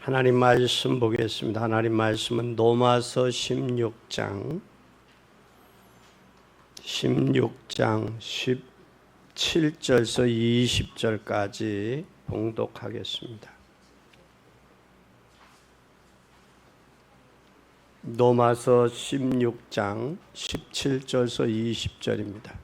하나님 말씀 보겠습니다. 하나님 말씀은 로마서 16장 17절에서 20절까지 봉독하겠습니다. 로마서 16장 17절에서 20절입니다.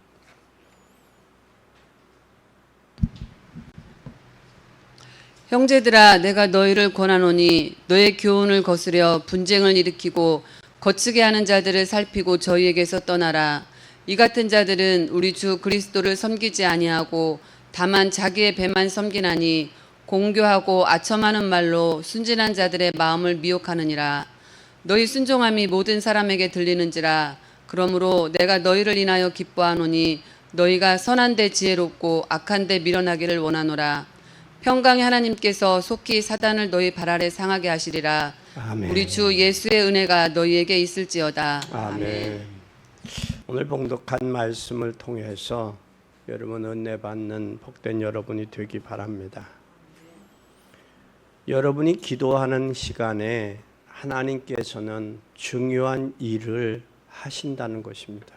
형제들아, 내가 너희를 권하노니 너의 교훈을 거스려 분쟁을 일으키고 거치게 하는 자들을 살피고 저희에게서 떠나라. 이 같은 자들은 우리 주 그리스도를 섬기지 아니하고 다만 자기의 배만 섬기나니 공교하고 아첨하는 말로 순진한 자들의 마음을 미혹하느니라. 너희 순종함이 모든 사람에게 들리는지라. 그러므로 내가 너희를 인하여 기뻐하노니 너희가 선한 데 지혜롭고 악한 데 밀어나기를 원하노라. 평강의 하나님께서 속히 사단을 너희 발 아래 상하게 하시리라. 아멘. 우리 주 예수의 은혜가 너희에게 있을지어다. 아멘. 오늘 봉독한 말씀을 통해서 여러분 은혜 받는 복된 여러분이 되기 바랍니다. 여러분이 기도하는 시간에 하나님께서는 중요한 일을 하신다는 것입니다.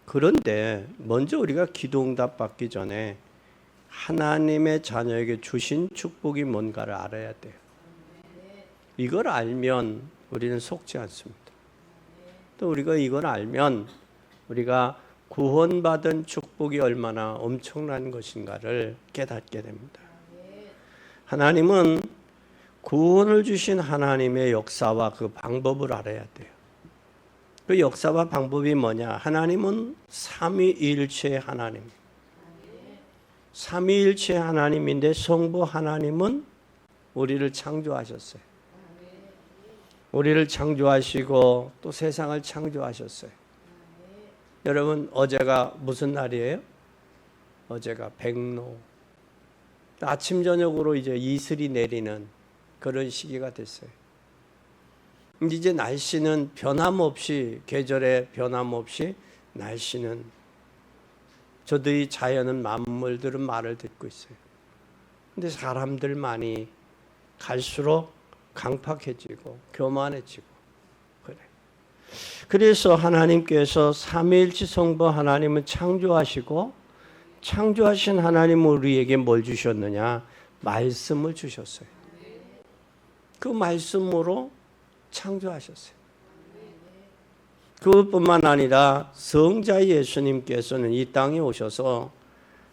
그런데 먼저 우리가 기도 응답 받기 전에 하나님의 자녀에게 주신 축복이 뭔가를 알아야 돼요. 이걸 알면 우리는 속지 않습니다. 또 우리가 이걸 알면 우리가 구원받은 축복이 얼마나 엄청난 것인가를 깨닫게 됩니다. 하나님은 구원을 주신 하나님의 역사와 그 방법을 알아야 돼요. 그 역사와 방법이 뭐냐? 하나님은 삼위일체 하나님. 삼위일체 하나님인데 성부 하나님은 우리를 창조하셨어요. 우리를 창조하시고 또 세상을 창조하셨어요. 여러분, 어제가 무슨 날이에요? 어제가 백로. 아침 저녁으로 이제 이슬이 내리는 그런 시기가 됐어요. 이제 날씨는 변함없이, 계절의 변함없이 날씨는, 저도 이 자연은 만물들은 말을 듣고 있어요. 근데 사람들만이 갈수록 강팍해지고 교만해지고 그래. 그래서 하나님께서 삼위일체 성부 하나님은 창조하시고, 창조하신 하나님은 우리에게 뭘 주셨느냐? 말씀을 주셨어요. 그 말씀으로 창조하셨어요. 그것뿐만 아니라 성자 예수님께서는 이 땅에 오셔서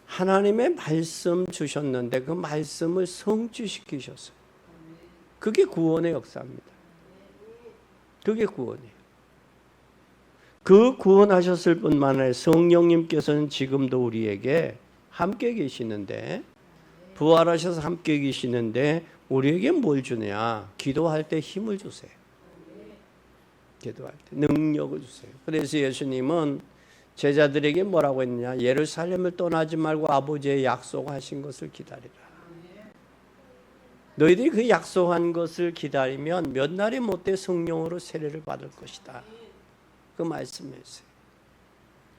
하나님의 말씀 주셨는데 그 말씀을 성취시키셨어요. 그게 구원의 역사입니다. 그게 구원이에요. 그 구원하셨을 뿐만 아니라 성령님께서는 지금도 우리에게 함께 계시는데, 부활하셔서 함께 계시는데 우리에게 뭘 주냐? 기도할 때 힘을 주세요. 기도할 때 능력을 주세요. 그래서 예수님은 제자들에게 뭐라고 했느냐? 예루살렘을 떠나지 말고 아버지의 약속하신 것을 기다리라. 너희들이 그 약속한 것을 기다리면 몇 날이 못돼 성령으로 세례를 받을 것이다. 그 말씀이었어요.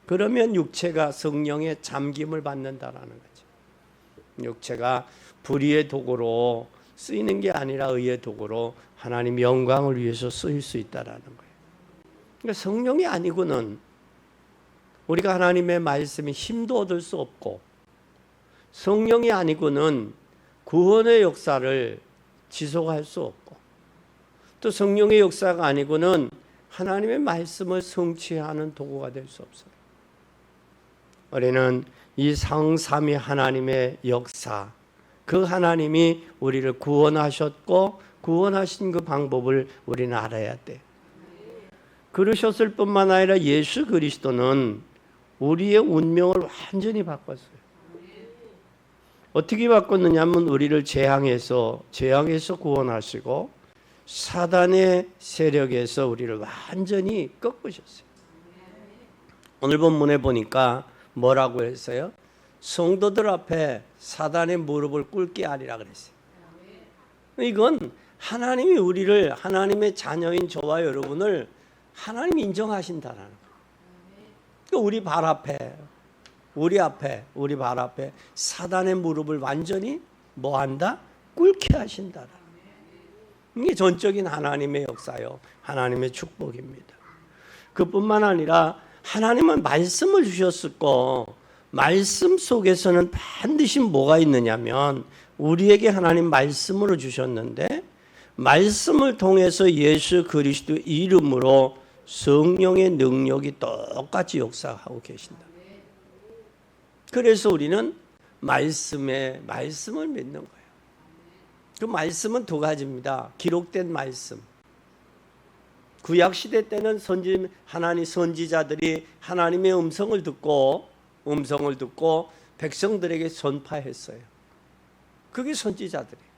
그러면 육체가 성령의 잠김을 받는다라는 거죠. 육체가 불의의 도구로 쓰이는 게 아니라 의의 도구로 하나님 영광을 위해서 쓰일 수 있다라는 거예요. 그러니까 성령이 아니고는 우리가 하나님의 말씀에 힘도 얻을 수 없고, 성령이 아니고는 구원의 역사를 지속할 수 없고, 또 성령의 역사가 아니고는 하나님의 말씀을 성취하는 도구가 될 수 없어요. 우리는 이 성삼위 하나님의 역사, 그 하나님이 우리를 구원하셨고 구원하신 그 방법을 우리는 알아야 돼. 그러셨을 뿐만 아니라 예수 그리스도는 우리의 운명을 완전히 바꿨어요. 어떻게 바꿨느냐면 우리를 재앙에서 구원하시고 사단의 세력에서 우리를 완전히 꺾으셨어요. 오늘 본문에 보니까 뭐라고 했어요? 성도들 앞에 사단의 무릎을 꿇게 하리라 그랬어요. 이건 하나님이 우리를, 하나님의 자녀인 저와 여러분을 하나님이 인정하신다는 거예요. 그러니까 우리 발 앞에 사단의 무릎을 완전히 뭐 한다? 꿇게 하신다. 이게 전적인 하나님의 역사요, 하나님의 축복입니다. 그뿐만 아니라 하나님은 말씀을 주셨었고, 말씀 속에서는 반드시 뭐가 있느냐면 우리에게 하나님 말씀으로 주셨는데, 말씀을 통해서 예수 그리스도 이름으로 성령의 능력이 똑같이 역사하고 계신다. 그래서 우리는 말씀을 믿는 거예요. 그 말씀은 두 가지입니다. 기록된 말씀. 구약 시대 때는 하나님 선지자들이 하나님의 음성을 듣고 백성들에게 전파했어요. 그게 선지자들이에요.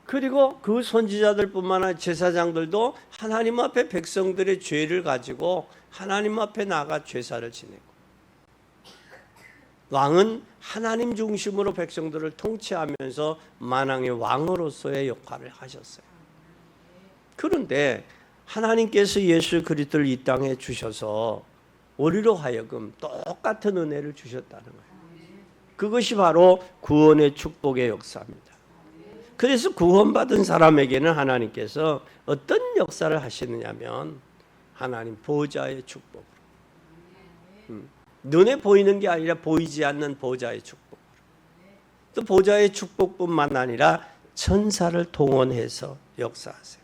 그리고 그 선지자들뿐만 아니라 제사장들도 하나님 앞에 백성들의 죄를 가지고 하나님 앞에 나가 제사를 지내고, 왕은 하나님 중심으로 백성들을 통치하면서 만왕의 왕으로서의 역할을 하셨어요. 그런데 하나님께서 예수 그리스도를 이 땅에 주셔서 우리로 하여금 똑같은 은혜를 주셨다는 거예요. 그것이 바로 구원의 축복의 역사입니다. 그래서 구원받은 사람에게는 하나님께서 어떤 역사를 하시느냐면 하나님 보좌의 축복으로, 눈에 보이는 게 아니라 보이지 않는 보좌의 축복으로, 또 보좌의 축복뿐만 아니라 천사를 동원해서 역사하세요.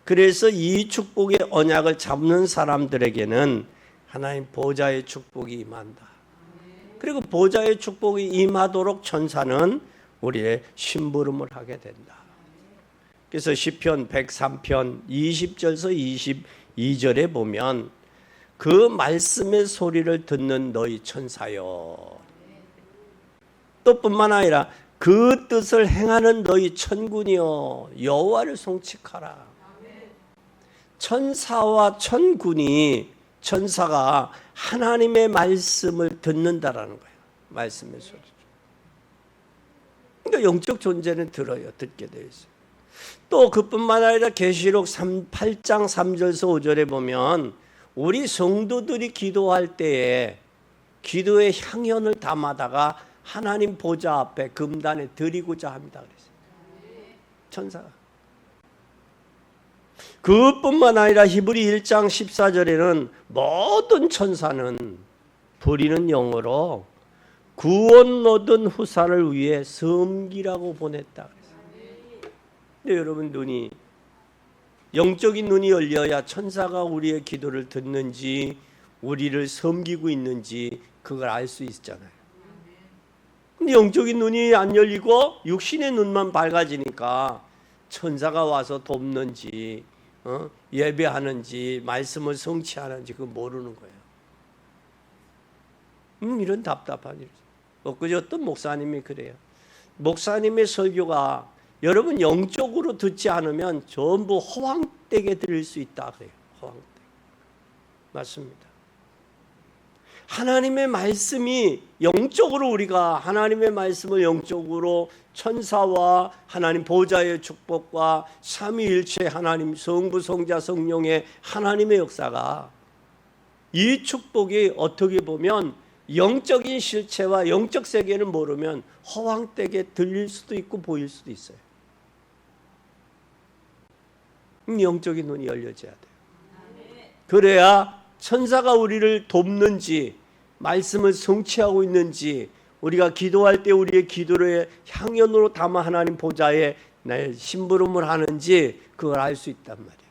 그래서 이 축복의 언약을 잡는 사람들에게는 하나님 보좌의 축복이 임한다. 그리고 보좌의 축복이 임하도록 천사는 우리의 심부름을 하게 된다. 그래서 시편 103편 20절에서 22절에 보면 그 말씀의 소리를 듣는 너희 천사여, 또 뿐만 아니라 그 뜻을 행하는 너희 천군이여 여호와를 송축하라. 천사와 천군이, 천사가 하나님의 말씀을 듣는다라는 거예요. 말씀의 소리. 그러니까 영적 존재는 들어요. 듣게 되어 있어요. 또 그뿐만 아니라 계시록 8장 3절에서 5절에 보면 우리 성도들이 기도할 때에 기도의 향연을 담아다가 하나님 보좌 앞에 금단에 드리고자 합니다. 그랬어요. 천사가. 그뿐만 아니라 히브리 1장 14절에는 모든 천사는 부리는 영으로 구원 얻은 후사를 위해 섬기라고 보냈다. 근데 여러분, 영적인 눈이 열려야 천사가 우리의 기도를 듣는지 우리를 섬기고 있는지 그걸 알 수 있잖아요. 근데 영적인 눈이 안 열리고 육신의 눈만 밝아지니까 천사가 와서 돕는지 예배하는지 말씀을 성취하는지 그거 모르는 거예요. 이런 답답한 일. 엊그제 어떤 목사님이 그래요. 목사님의 설교가 여러분 영적으로 듣지 않으면 전부 허황되게 들릴 수 있다 그래요. 허황되게. 맞습니다. 하나님의 말씀이 영적으로, 우리가 하나님의 말씀을 영적으로 천사와 하나님 보좌의 축복과 삼위일체 하나님 성부 성자 성령의 하나님의 역사가, 이 축복이 어떻게 보면 영적인 실체와 영적 세계를 모르면 허황되게 들릴 수도 있고 보일 수도 있어요. 영적인 눈이 열려져야 돼요. 그래야 천사가 우리를 돕는지 말씀을 성취하고 있는지, 우리가 기도할 때 우리의 기도를 향연으로 담아 하나님 보좌에 심부름을 하는지 그걸 알 수 있단 말이에요.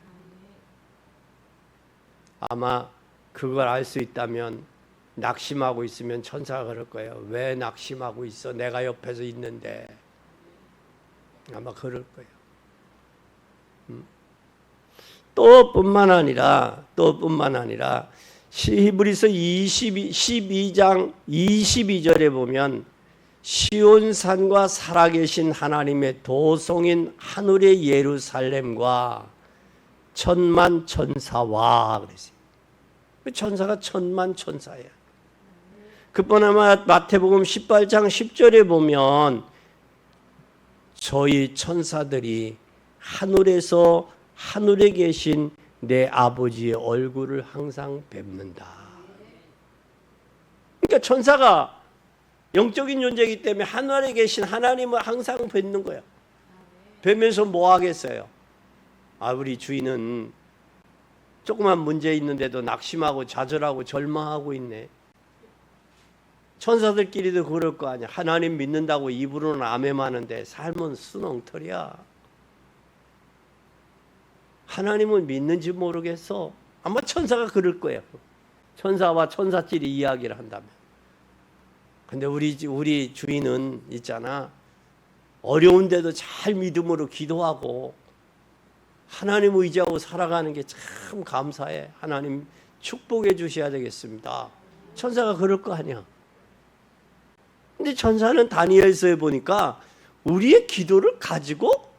아마 그걸 알 수 있다면 낙심하고 있으면 천사가 그럴 거예요. 왜 낙심하고 있어? 내가 옆에서 있는데. 아마 그럴 거예요. 또 뿐만 아니라 히브리서 12장 22절에 보면 시온산과 살아계신 하나님의 도성인 하늘의 예루살렘과 천만 천사와 그랬어요. 천사가 천만 천사예요. 그뿐만 아니라 마태복음 18장 10절에 보면 저희 천사들이 하늘에 계신 내 아버지의 얼굴을 항상 뵙는다. 그러니까 천사가 영적인 존재이기 때문에 하늘에 계신 하나님을 항상 뵙는 거예요. 뵈면서 뭐 하겠어요? 아, 우리 주인은 조그만 문제 있는데도 낙심하고 좌절하고 절망하고 있네. 천사들끼리도 그럴 거 아니야. 하나님 믿는다고 입으로는 아멘하는데 삶은 순엉터리야. 하나님을 믿는지 모르겠어. 아마 천사가 그럴 거예요. 천사와 천사끼리 이야기를 한다면. 근데 우리 주인은 있잖아, 어려운데도 잘 믿음으로 기도하고 하나님 의지하고 살아가는 게 참 감사해. 하나님 축복해 주셔야 되겠습니다. 천사가 그럴 거 아니야. 근데 천사는 다니엘서에 보니까 우리의 기도를 가지고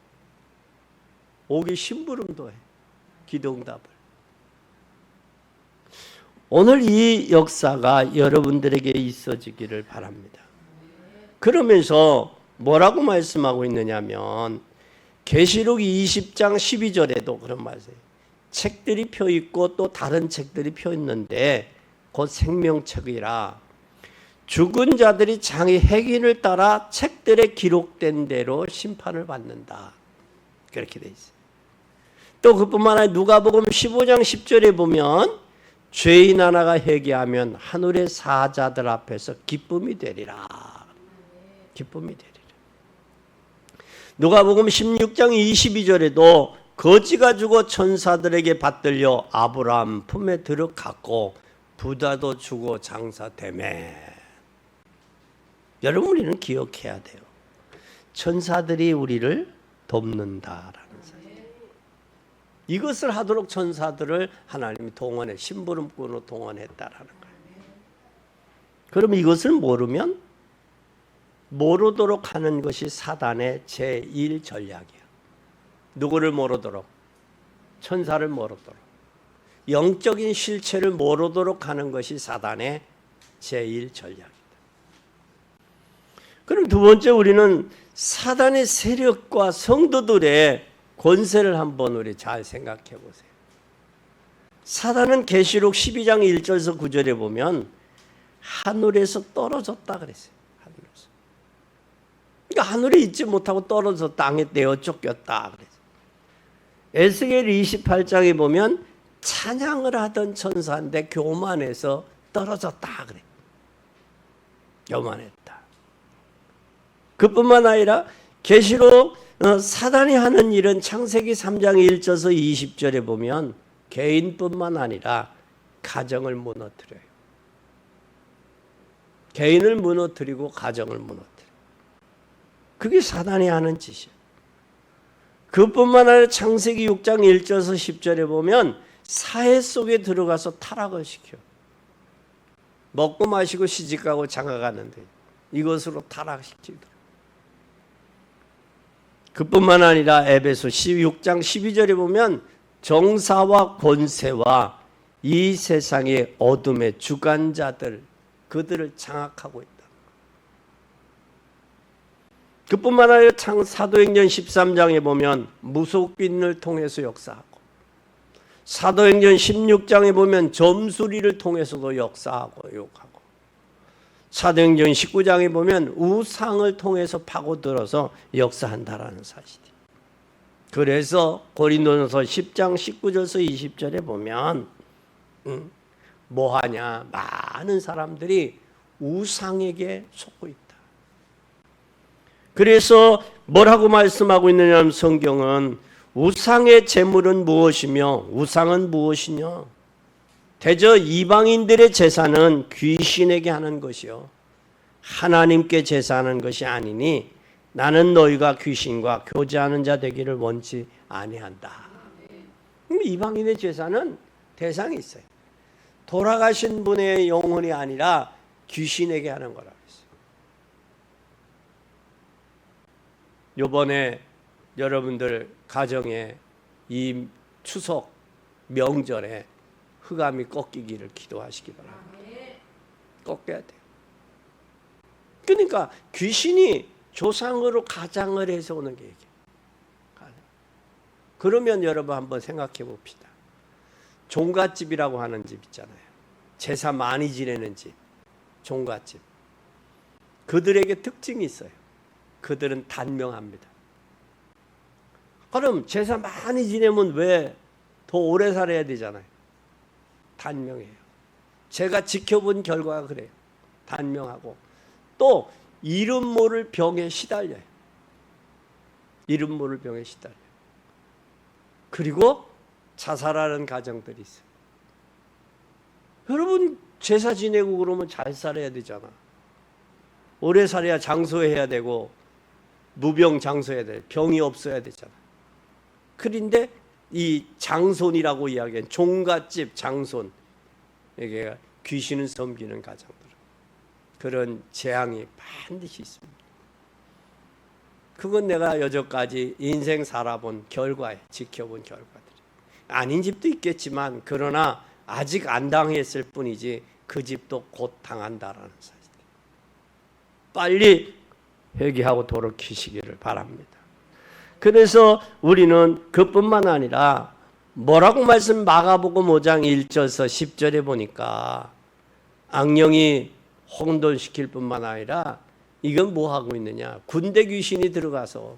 오기 심부름도 해. 기도응답을. 오늘 이 역사가 여러분들에게 있어지기를 바랍니다. 그러면서 뭐라고 말씀하고 있느냐면 계시록 20장 12절에도 그런 말이에요. 책들이 펴 있고 또 다른 책들이 펴 있는데 곧 생명책이라 죽은 자들이 장의 핵인을 따라 책들에 기록된 대로 심판을 받는다. 그렇게 돼 있어요. 또 그뿐만 아니라 누가복음 15장 10절에 보면 죄인 하나가 회개하면 하늘의 사자들 앞에서 기쁨이 되리라. 기쁨이 되리라. 누가복음 16장 22절에도 거지가 죽어 천사들에게 받들려 아브라함 품에 들어갔고 부다도 주고 장사되매. 여러분, 우리는 기억해야 돼요. 천사들이 우리를 돕는다라는 사실. 이것을 하도록 천사들을 하나님이 동원해 심부름꾼으로 동원했다라는 거예요. 그럼 이것을 모르면 모르도록 하는 것이 사단의 제1 전략이야. 누구를 모르도록? 천사를 모르도록. 영적인 실체를 모르도록 하는 것이 사단의 제1 전략이다. 그럼 두 번째, 우리는 사단의 세력과 성도들의 권세를 한번 우리 잘 생각해 보세요. 사단은 계시록 12장 1절에서 9절에 보면 하늘에서 떨어졌다 그랬어요. 하늘에서. 그러니까 하늘에 있지 못하고 떨어져 땅에 내어 쫓겼다 그랬어요. 에스겔 28장에 보면 찬양을 하던 천사인데 교만해서 떨어졌다 그래. 교만했다. 그뿐만 아니라 계시록 사단이 하는 일은 창세기 3장 1절에서 20절에 보면 개인뿐만 아니라 가정을 무너뜨려요. 개인을 무너뜨리고 가정을 무너뜨려요. 그게 사단이 하는 짓이에요. 그뿐만 아니라 창세기 6장 1절에서 10절에 보면 사회 속에 들어가서 타락을 시켜. 먹고 마시고 시집가고 장가가는데 이것으로 타락시키더라고요. 그뿐만 아니라 에베소 6장 12절에 보면 정사와 권세와 이 세상의 어둠의 주관자들, 그들을 장악하고 있다. 그뿐만 아니라 사도행전 13장에 보면 무속빈을 통해서 역사하고, 사도행전 16장에 보면 점수리를 통해서도 역사하고 욕하고, 사도행전 19장에 보면 우상을 통해서 파고들어서 역사한다라는 사실이. 그래서 고린도전서 10장 19절에서 20절에 보면 뭐하냐? 많은 사람들이 우상에게 속고 있다. 그래서 뭐라고 말씀하고 있느냐면 성경은 우상의 재물은 무엇이며 우상은 무엇이냐? 대저 이방인들의 제사는 귀신에게 하는 것이요 하나님께 제사하는 것이 아니니 나는 너희가 귀신과 교제하는 자 되기를 원치 아니한다. 이방인의 제사는 대상이 있어요. 돌아가신 분의 영혼이 아니라 귀신에게 하는 거라고 했어요. 이번에 여러분들 가정에 이 추석 명절에 흑암이 꺾이기를 기도하시기 바랍니다. 꺾여야 돼요. 그러니까 귀신이 조상으로 가장을 해서 오는 게 이게. 그러면 여러분 한번 생각해 봅시다. 종갓집이라고 하는 집 있잖아요. 제사 많이 지내는 집, 종갓집. 그들에게 특징이 있어요. 그들은 단명합니다. 그럼 제사 많이 지내면 왜 더 오래 살아야 되잖아요. 단명해요. 제가 지켜본 결과가 그래요. 단명하고 또 이름 모를 병에 시달려요. 이름 모를 병에 시달려요. 그리고 자살하는 가정들이 있어요. 여러분 제사 지내고 그러면 잘 살아야 되잖아. 오래 살아야 장수해야 되고 무병 장수해야 돼. 병이 없어야 되잖아. 그런데 이 장손이라고 이야기한 종갓집 장손, 이게 귀신을 섬기는 가정들, 그런 재앙이 반드시 있습니다. 그건 내가 여태까지 인생 살아본 결과에 지켜본 결과들. 아닌 집도 있겠지만 그러나 아직 안 당했을 뿐이지 그 집도 곧 당한다라는 사실. 빨리 회개하고 돌이키시기를 바랍니다. 그래서 우리는 그뿐만 아니라 뭐라고 말씀 마가복음 5장 1절에서 10절에 보니까 악령이 혼돈시킬 뿐만 아니라 이건 뭐 하고 있느냐? 군대 귀신이 들어가서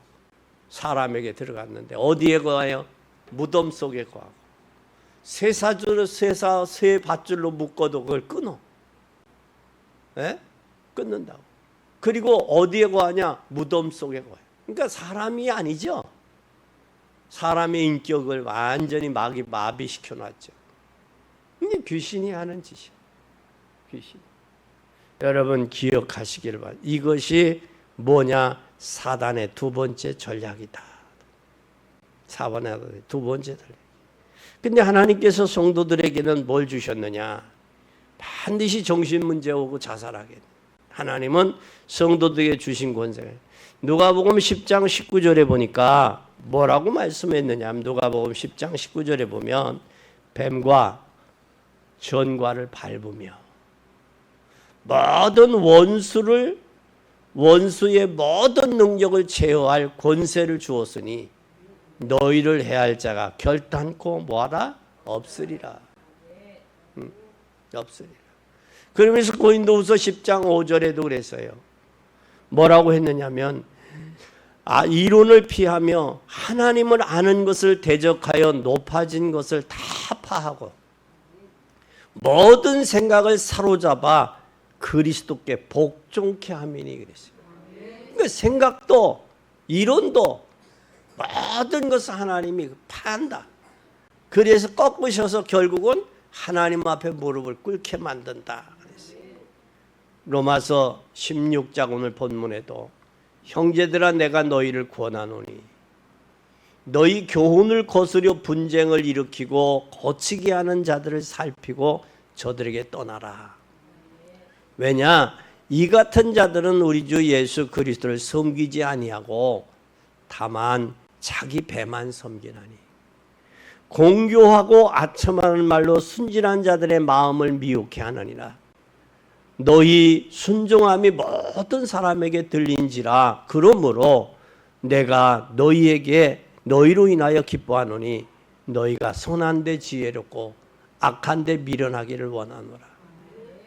사람에게 들어갔는데 어디에 거하여? 무덤 속에 거하고 쇠 밧줄로 묶어도 그걸 끊어. 예? 끊는다고. 그리고 어디에 거하냐? 무덤 속에 거하여. 그러니까 사람이 아니죠. 사람의 인격을 완전히 마비시켜 놨죠. 이게 귀신이 하는 짓이에요. 귀신. 여러분 기억하시기를 바랍니다. 이것이 뭐냐? 사단의 두 번째 전략이다. 사단의 두 번째 전략. 근데 하나님께서 성도들에게는 뭘 주셨느냐? 반드시 정신 문제 오고 자살하게. 하나님은 성도들에게 주신 권세가. 누가복음 10장 19절에 보니까 뭐라고 말씀했느냐? 누가복음 10장 19절에 보면 뱀과 전과를 밟으며 모든 원수의 모든 능력을 제어할 권세를 주었으니 너희를 해할 자가 결단코 뭐하라? 없으리라. 없으리라. 그러면서 고린도후서 10장 5절에도 그랬어요. 뭐라고 했느냐면 이론을 피하며 하나님을 아는 것을 대적하여 높아진 것을 다 파하고 모든 생각을 사로잡아 그리스도께 복종케 함이니 그랬어요. 그러니까 생각도 이론도 모든 것을 하나님이 판다. 그래서 꺾으셔서 결국은 하나님 앞에 무릎을 꿇게 만든다. 그랬어요. 로마서 16장 오늘 본문에도 형제들아 내가 너희를 권하노니 너희 교훈을 거스려 분쟁을 일으키고 거치게 하는 자들을 살피고 저들에게 떠나라. 왜냐? 이 같은 자들은 우리 주 예수 그리스도를 섬기지 아니하고 다만 자기 배만 섬기나니 공교하고 아첨하는 말로 순진한 자들의 마음을 미혹해 하느니라. 너희 순종함이 모든 사람에게 들린지라. 그러므로 내가 너희로 인하여 기뻐하노니 너희가 선한데 지혜롭고 악한데 미련하기를 원하노라.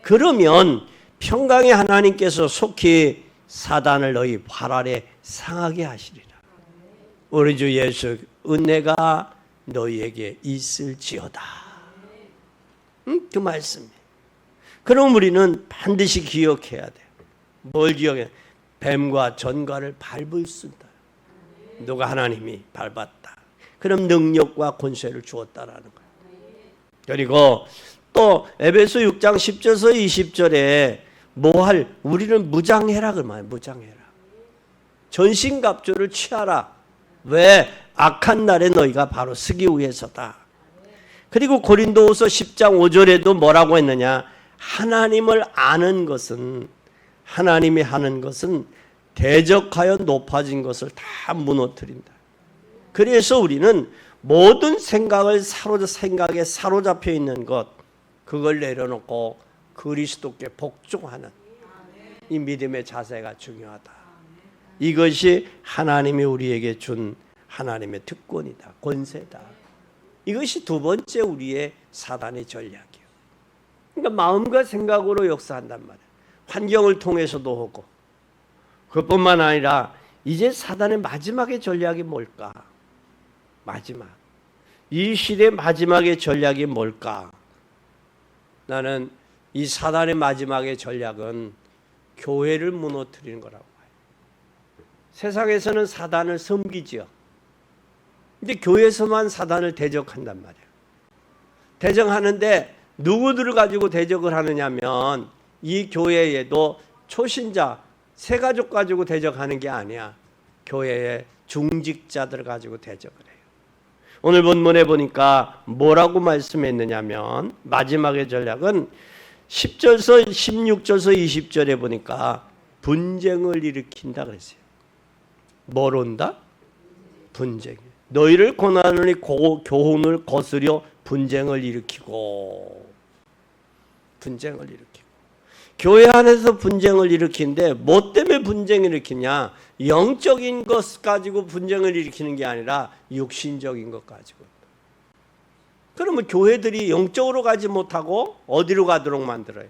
그러면 평강의 하나님께서 속히 사단을 너희 발 아래 상하게 하시리라. 우리 주 예수 은혜가 너희에게 있을지어다. 그 말씀이에요. 그럼 우리는 반드시 기억해야 돼요. 뭘 기억해? 뱀과 전과를 밟을 수 있다. 누가? 하나님이 밟았다. 그럼 능력과 권세를 주었다라는 거예요. 그리고 또 에베소 6장 10절에서 20절에 우리는 무장해라 그 말이에요. 무장해라. 전신갑주를 취하라. 왜? 악한 날에 너희가 바로 서기 위해서다. 그리고 고린도후서 10장 5절에도 뭐라고 했느냐? 하나님을 아는 것은, 하나님이 하는 것은 대적하여 높아진 것을 다 무너뜨린다. 그래서 우리는 모든 생각에 사로잡혀 있는 것, 그걸 내려놓고 그리스도께 복종하는 이 믿음의 자세가 중요하다. 이것이 하나님이 우리에게 준 하나님의 특권이다. 권세다. 이것이 두 번째 우리의 사단의 전략이에요. 그러니까 마음과 생각으로 역사한단 말이에요. 환경을 통해서도 하고. 그뿐만 아니라 이제 사단의 마지막의 전략이 뭘까? 마지막. 이 시대 마지막의 전략이 뭘까? 나는 이 사단의 마지막의 전략은 교회를 무너뜨리는 거라고 봐요. 세상에서는 사단을 섬기지요. 근데 교회에서만 사단을 대적한단 말이에요. 대적하는데 누구들을 가지고 대적을 하느냐면 이 교회에도 초신자, 새가족 가지고 대적하는 게 아니야. 교회의 중직자들을 가지고 대적을 해요. 오늘 본문에 보니까 뭐라고 말씀했느냐면 마지막의 전략은 10절서 16절서 20절에 보니까 분쟁을 일으킨다 그랬어요. 뭘 온다? 분쟁. 너희를 고난하니 교훈을 거스려 분쟁을 일으키고 교회 안에서 분쟁을 일으키는데 뭐 때문에 분쟁을 일으키냐? 영적인 것 가지고 분쟁을 일으키는 게 아니라 육신적인 것 가지고. 그러면 교회들이 영적으로 가지 못하고 어디로 가도록 만들어요?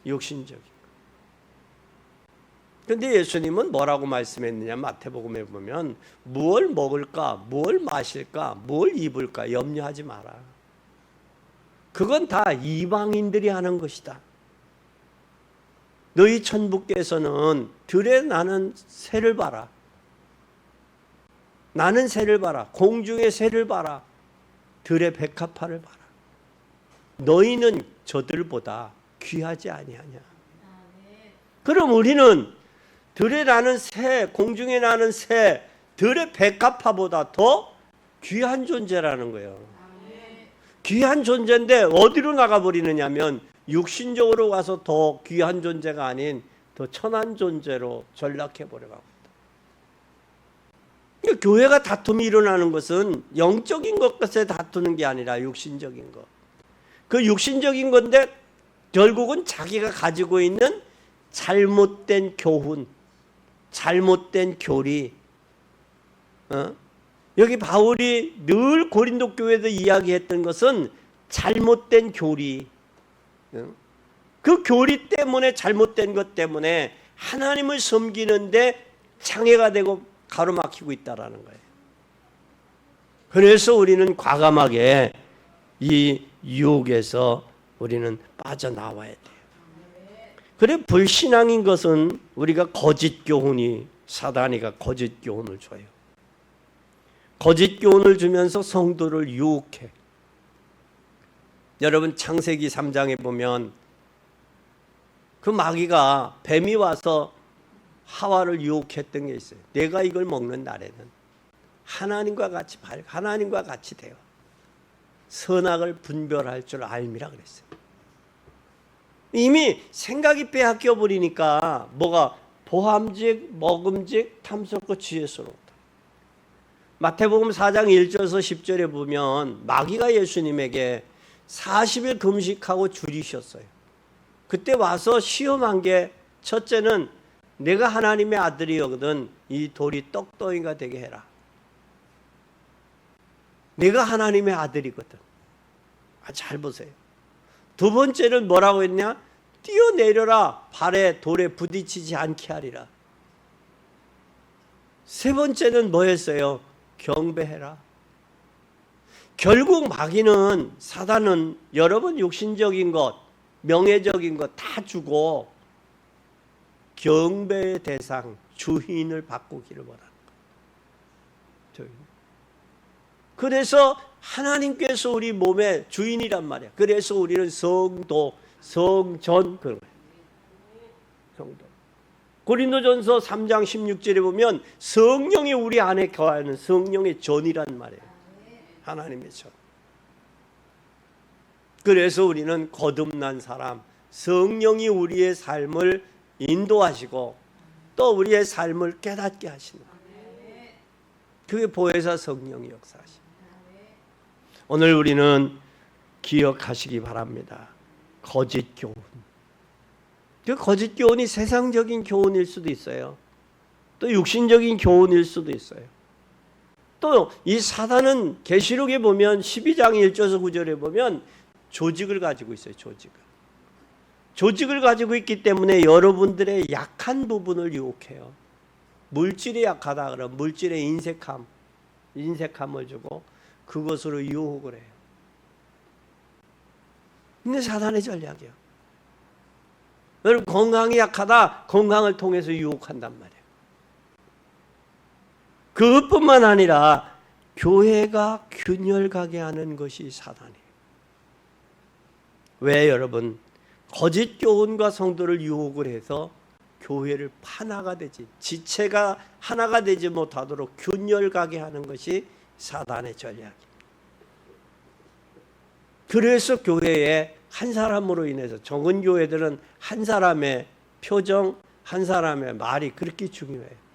육신적인 것. 그런데 예수님은 뭐라고 말씀했느냐? 마태복음에 보면 무엇을 먹을까? 무엇을 마실까? 무엇을 입을까? 염려하지 마라. 그건 다 이방인들이 하는 것이다. 너희 천부께서는 들에 나는 새를 봐라. 나는 새를 봐라. 공중의 새를 봐라. 들의 백합화를 봐라. 너희는 저들보다 귀하지 아니하냐. 그럼 우리는 들에 나는 새, 공중에 나는 새, 들의 백합화보다 더 귀한 존재라는 거예요. 귀한 존재인데 어디로 나가버리느냐면 육신적으로 가서 더 귀한 존재가 아닌 더 천한 존재로 전락해버려가고 있다. 그러니까 교회가 다툼이 일어나는 것은 영적인 것에 다투는 게 아니라 육신적인 것. 그 육신적인 건데 결국은 자기가 가지고 있는 잘못된 교훈, 잘못된 교리. 여기 바울이 늘 고린도 교회에서 이야기했던 것은 잘못된 교리. 그 교리 때문에, 잘못된 것 때문에 하나님을 섬기는데 장애가 되고 가로막히고 있다라는 거예요. 그래서 우리는 과감하게 이 유혹에서 우리는 빠져나와야 돼요. 그래, 불신앙인 것은 우리가 거짓 교훈이, 사단이가 거짓 교훈을 줘요. 거짓 교훈을 주면서 성도를 유혹해. 여러분 창세기 3장에 보면 그 마귀가, 뱀이 와서 하와를 유혹했던 게 있어요. 내가 이걸 먹는 날에는 하나님과 같이 되어 선악을 분별할 줄 알미라 그랬어요. 이미 생각이 빼앗겨 버리니까 뭐가 보함직, 먹음직, 탐스럽고 지혜스럽다. 마태복음 4장 1절에서 10절에 보면 마귀가 예수님에게 40일 금식하고 줄이셨어요. 그때 와서 시험한 게, 첫째는 내가 하나님의 아들이거든 이 돌이 떡덩이가 되게 해라. 내가 하나님의 아들이거든. 잘 보세요. 두 번째는 뭐라고 했냐? 뛰어내려라. 발에 돌에 부딪히지 않게 하리라. 세 번째는 뭐였어요? 경배해라. 결국 마귀는, 사단은 여러분 육신적인 것, 명예적인 것 다 주고 경배의 대상, 주인을 바꾸기를 원하는 거예요. 그래서 하나님께서 우리 몸의 주인이란 말이야. 그래서 우리는 성도, 성전, 그런 거예요. 성도. 고린도전서 3장 16절에 보면 성령이 우리 안에 거하는 성령의 전이란 말이에요. 하나님의 전. 그래서 우리는 거듭난 사람, 성령이 우리의 삶을 인도하시고 또 우리의 삶을 깨닫게 하시는 거예요. 그게 보혜사 성령이 역사하십니다. 오늘 우리는 기억하시기 바랍니다. 거짓 교훈. 그 거짓 교훈이 세상적인 교훈일 수도 있어요. 또 육신적인 교훈일 수도 있어요. 또 이 사단은 계시록에 보면 12장 1절에서 9절에 보면 조직을 가지고 있어요. 조직을 가지고 있기 때문에 여러분들의 약한 부분을 유혹해요. 물질이 약하다 그러면 물질의 인색함, 인색함을 주고 그것으로 유혹을 해요. 근데 사단의 전략이에요. 여러분 건강이 약하다. 건강을 통해서 유혹한단 말이에요. 그것뿐만 아니라 교회가 균열가게 하는 것이 사단이에요. 왜 여러분? 거짓 교훈과 성도를 유혹을 해서 교회를 하나가 되지, 지체가 하나가 되지 못하도록 균열가게 하는 것이 사단의 전략입니다. 그래서 교회에 한 사람으로 인해서 적은 교회들은 한 사람의 표정, 한 사람의 말이 그렇게 중요해요.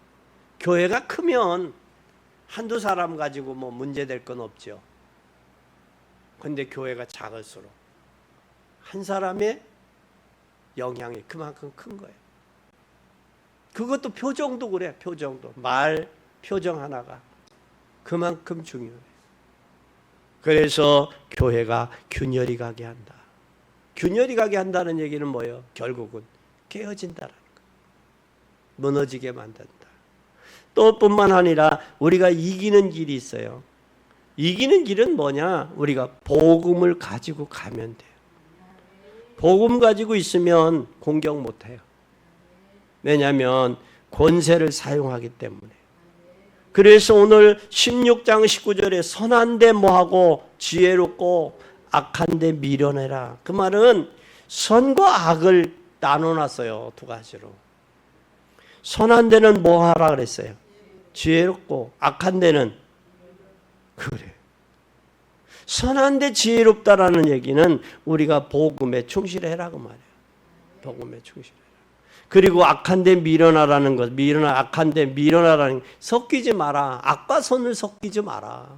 교회가 크면 한두 사람 가지고 뭐 문제될 건 없죠. 그런데 교회가 작을수록 한 사람의 영향이 그만큼 큰 거예요. 그것도 표정도 그래. 표정도 말 표정 하나가 그만큼 중요해요. 그래서 교회가 균열이 가게 한다. 균열이 가게 한다는 얘기는 뭐예요? 결국은 깨어진다라는 거예요. 무너지게 만든다. 또 뿐만 아니라 우리가 이기는 길이 있어요. 이기는 길은 뭐냐? 우리가 복음을 가지고 가면 돼요. 복음 가지고 있으면 공격 못해요. 왜냐하면 권세를 사용하기 때문에. 그래서 오늘 16장 19절에 선한데 뭐하고 지혜롭고 악한데 미련해라. 그 말은 선과 악을 나눠놨어요. 두 가지로. 선한 데는 뭐 하라 그랬어요? 지혜롭고 악한 데는 그래. 선한 데 지혜롭다라는 얘기는 우리가 복음에 충실해라 그 말이에요. 복음에 충실해라. 그리고 악한 데 미련하라는 것, 악한 데 미련하라는 것, 섞이지 마라. 악과 선을 섞이지 마라.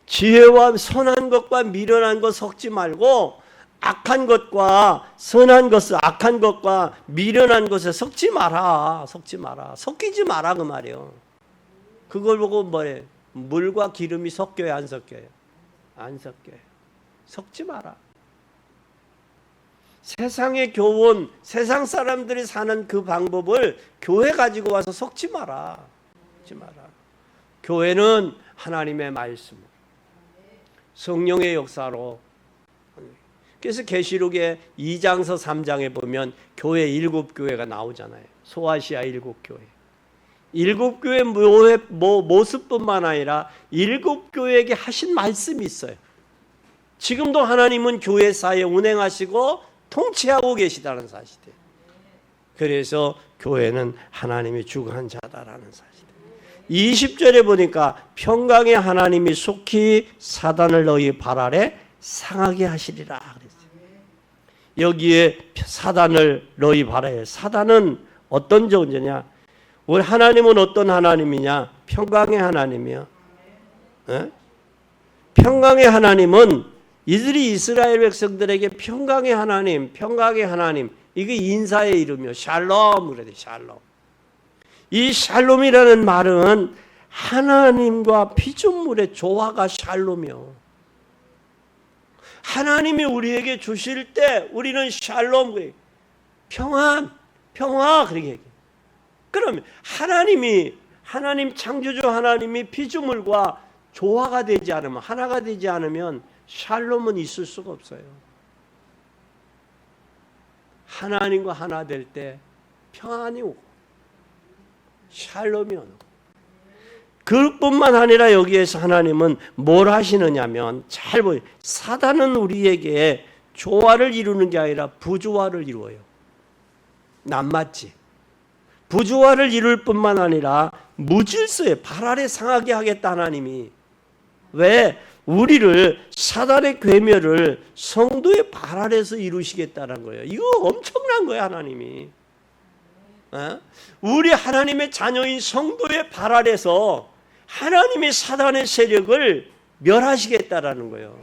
지혜와 선한 것과 미련한 것 섞지 말고 악한 것과 선한 것을, 악한 것과 미련한 것을 섞지 마라. 섞지 마라. 섞이지 마라 그 말이에요. 그걸 보고 뭐예요? 물과 기름이 섞여요, 안 섞여요? 안 섞여요. 섞지 마라. 세상의 교훈, 세상 사람들이 사는 그 방법을 교회 가지고 와서 섞지 마라. 섞지 마라. 교회는 하나님의 말씀, 성령의 역사로. 그래서 계시록의 2장서 3장에 보면 교회 7교회가 나오잖아요. 소아시아 7교회. 7교회 모습뿐만 아니라 7교회에게 하신 말씀이 있어요. 지금도 하나님은 교회사에 운행하시고 통치하고 계시다는 사실이에요. 그래서 교회는 하나님이 주관한 자다라는 사실이에요. 20절에 보니까 평강의 하나님이 속히 사단을 너희 발 아래 상하게 하시리라 그랬어요. 여기에 사단을 너희 발 아래. 사단은 어떤 존재냐? 우리 하나님은 어떤 하나님이냐? 평강의 하나님이요. 에? 평강의 하나님은 이들이 이스라엘 백성들에게 평강의 하나님, 평강의 하나님, 이게 인사의 이름이요. 샬롬 그래야 돼. 샬롬. 이 샬롬이라는 말은 하나님과 피조물의 조화가 샬롬이요. 하나님이 우리에게 주실 때 우리는 샬롬, 평안, 평화 그렇게 얘기해요. 그러면 하나님 창조주 하나님이 피조물과 조화가 되지 않으면, 하나가 되지 않으면 샬롬은 있을 수가 없어요. 하나님과 하나 될 때 평안이 오고 샬롬이 오고. 그뿐만 아니라 여기에서 하나님은 뭘 하시느냐면, 잘 보세요. 사단은 우리에게 조화를 이루는 게 아니라 부조화를 이루어요. 낱맞지. 부조화를 이룰 뿐만 아니라 무질서에 발 아래 상하게 하겠다 하나님이. 왜? 우리를 사단의 괴멸을 성도의 발 아래에서 이루시겠다는 거예요. 이거 엄청난 거예요, 하나님이. 우리 하나님의 자녀인 성도의 발 아래에서 하나님의 사단의 세력을 멸하시겠다라는 거예요.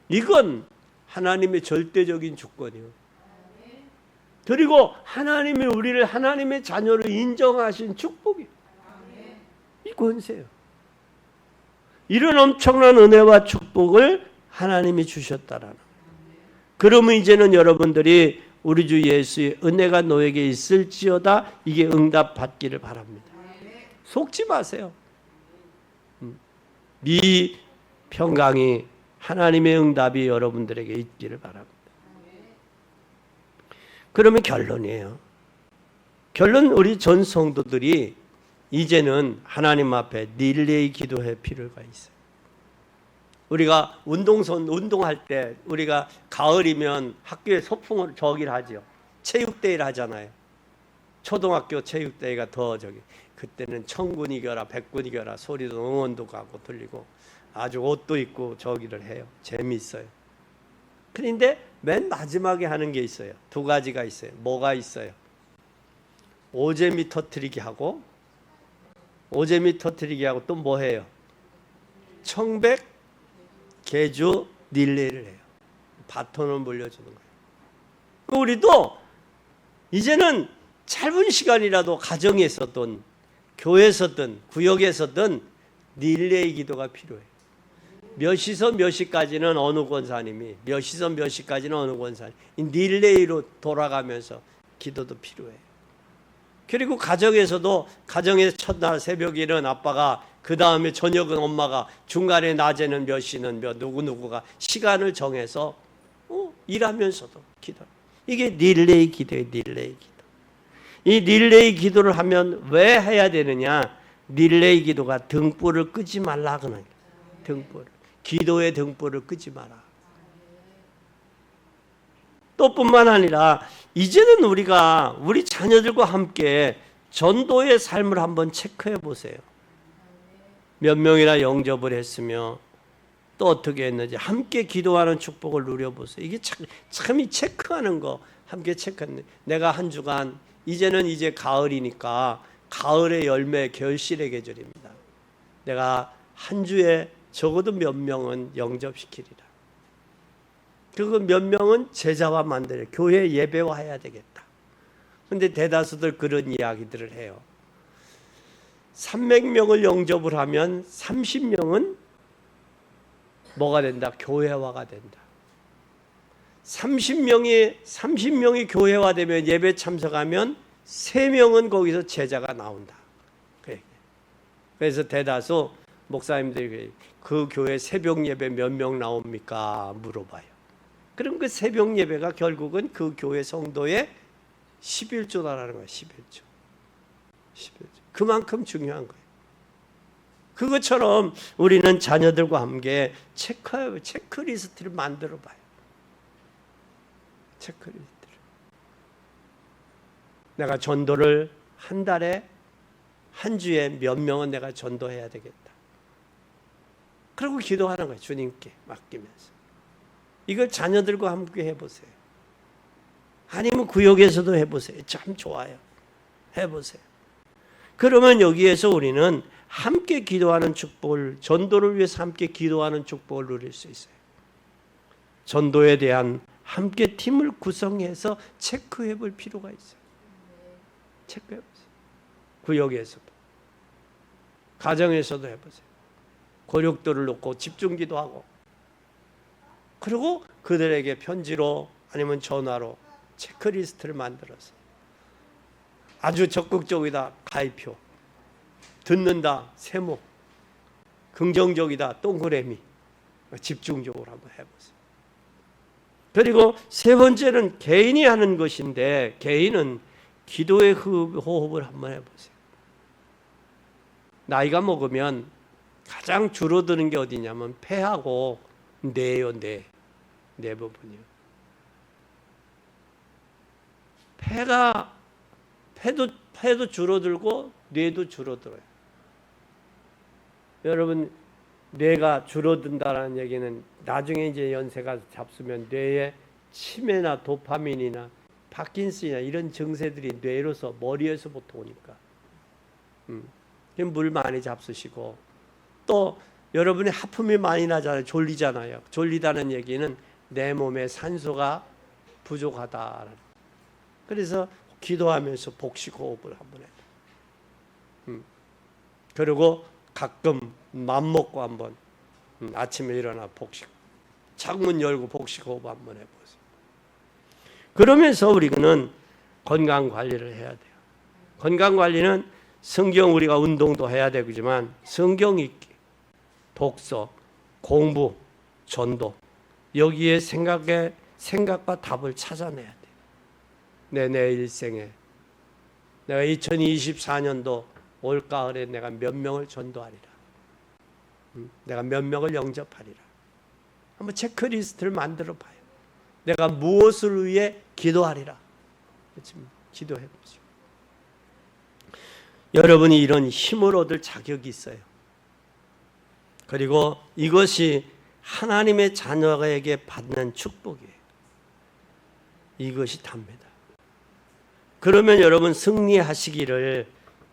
이건 하나님의 절대적인 주권이에요. 그리고 하나님이 우리를 하나님의 자녀로 인정하신 축복이에요. 이 권세예요. 이런 엄청난 은혜와 축복을 하나님이 주셨다라는 거예요. 그러면 이제는 여러분들이 우리 주 예수의 은혜가 너에게 있을지어다. 이게 응답받기를 바랍니다. 속지 마세요. 미평강이 하나님의 응답이 여러분들에게 있기를 바랍니다. 그러면 결론이에요. 결론, 우리 전 성도들이 이제는 하나님 앞에 릴레이 기도할 필요가 있어요. 우리가 운동할 때, 우리가 가을이면 학교에 소풍을 저기를 하죠. 체육대회를 하잖아요. 초등학교 체육대회가 더 그때는 천군 이겨라 백군 이겨라 소리도 응원도 가고 들리고 아주 옷도 입고 저기를 해요. 재미있어요. 그런데 맨 마지막에 하는 게 있어요. 두 가지가 있어요. 뭐가 있어요? 오재미 터뜨리기 하고 또 뭐 해요? 청백 개주 릴레이를 해요. 바톤을 물려주는 거예요. 우리도 이제는 짧은 시간이라도 가정에서든 교회에서든 구역에서든 릴레이 기도가 필요해요. 몇 시서 몇 시까지는 어느 권사님이, 몇 시서 몇 시까지는 어느 권사님, 이 릴레이로 돌아가면서 기도도 필요해요. 그리고 가정에서도, 가정에서 첫날 새벽에 일어난 아빠가, 그 다음에 저녁은 엄마가, 중간에 낮에는 몇 시는 누구가 시간을 정해서 일하면서도 기도. 이게 릴레이 기도예요. 릴레이 기도. 이 릴레이 기도를 하면 왜 해야 되느냐? 릴레이 기도가 등불을 끄지 말라 그러는 거예요. 등불. 기도의 등불을 끄지 마라. 또 뿐만 아니라 이제는 우리가 우리 자녀들과 함께 전도의 삶을 한번 체크해 보세요. 몇 명이나 영접을 했으며 또 어떻게 했는지 함께 기도하는 축복을 누려보세요. 이게 참 체크하는 거 함께 체크하는. 내가 한 주간, 이제는 이제 가을이니까 가을의 열매 결실의 계절입니다. 내가 한 주에 적어도 몇 명은 영접시키리라. 그리고 몇 명은 제자와 만들어 교회 예배화해야 되겠다. 그런데 대다수들 그런 이야기들을 해요. 300명을 영접을 하면 30명은 뭐가 된다? 교회화가 된다. 30명이 교회화되면, 예배 참석하면 3명은 거기서 제자가 나온다. 그래서 대다수 목사님들이 그 교회 새벽 예배 몇 명 나옵니까? 물어봐요. 그럼 그 새벽 예배가 결국은 그 교회 성도의 11조라는 거예요. 11조. 그만큼 중요한 거예요. 그것처럼 우리는 자녀들과 함께 체크리스트를 만들어 봐요. 체크리스트를. 내가 전도를 한 달에, 한 주에 몇 명은 내가 전도해야 되겠다. 그리고 기도하는 거예요. 주님께 맡기면서. 이걸 자녀들과 함께 해보세요. 아니면 구역에서도 해보세요. 참 좋아요. 해보세요. 그러면 여기에서 우리는 함께 기도하는 축복을, 전도를 위해서 함께 기도하는 축복을 누릴 수 있어요. 전도에 대한 함께 팀을 구성해서 체크해 볼 필요가 있어요. 체크해 보세요. 구역에서도, 가정에서도 해보세요. 고력들을 놓고 집중 기도하고, 그리고 그들에게 편지로 아니면 전화로 체크리스트를 만들어서 아주 적극적이다 가입표, 듣는다 세모, 긍정적이다 동그라미, 집중적으로 한번 해보세요. 그리고 세 번째는 개인이 하는 것인데, 개인은 기도의 호흡을 한번 해보세요. 나이가 먹으면 가장 줄어드는 게 어디냐면 폐하고 뇌예요. 뇌 부분이요. 폐도 줄어들고 뇌도 줄어들어요. 여러분, 뇌가 줄어든다는 얘기는 나중에 이제 연세가 잡수면 뇌에 치매나 도파민이나 파킨슨이나 이런 증세들이 뇌로서, 머리에서부터 오니까. 물 많이 잡수시고, 또 여러분이 하품이 많이 나잖아요. 졸리잖아요. 졸리다는 얘기는 내 몸에 산소가 부족하다. 그래서 기도하면서 복식 호흡을 한번 해요. 그리고 가끔 맘 먹고 한번 아침에 일어나 복식, 창문 열고 복식 호흡 한번 해보세요. 그러면서 우리는 건강 관리를 해야 돼요. 건강 관리는 성경 우리가 운동도 해야 되지만 성경 읽기, 독서, 공부, 전도 여기에 생각과 답을 찾아내야 돼요. 내 일생에 내가 2024년도 올가을에 내가 몇 명을 전도하리라. 내가 몇 명을 영접하리라. 한번 체크리스트를 만들어 봐요. 내가 무엇을 위해 기도하리라. 지금 기도해 보죠. 여러분이 이런 힘을 얻을 자격이 있어요. 그리고 이것이 하나님의 자녀에게 받는 축복이에요. 이것이 답니다. 그러면 여러분 승리하시기를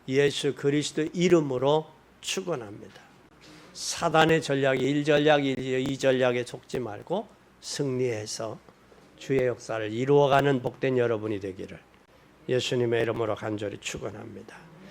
예수 그리스도 이름으로 축원합니다. 사단의 전략이 1전략, 2전략에 속지 말고 승리해서 주의 역사를 이루어가는 복된 여러분이 되기를 예수님의 이름으로 간절히 축원합니다.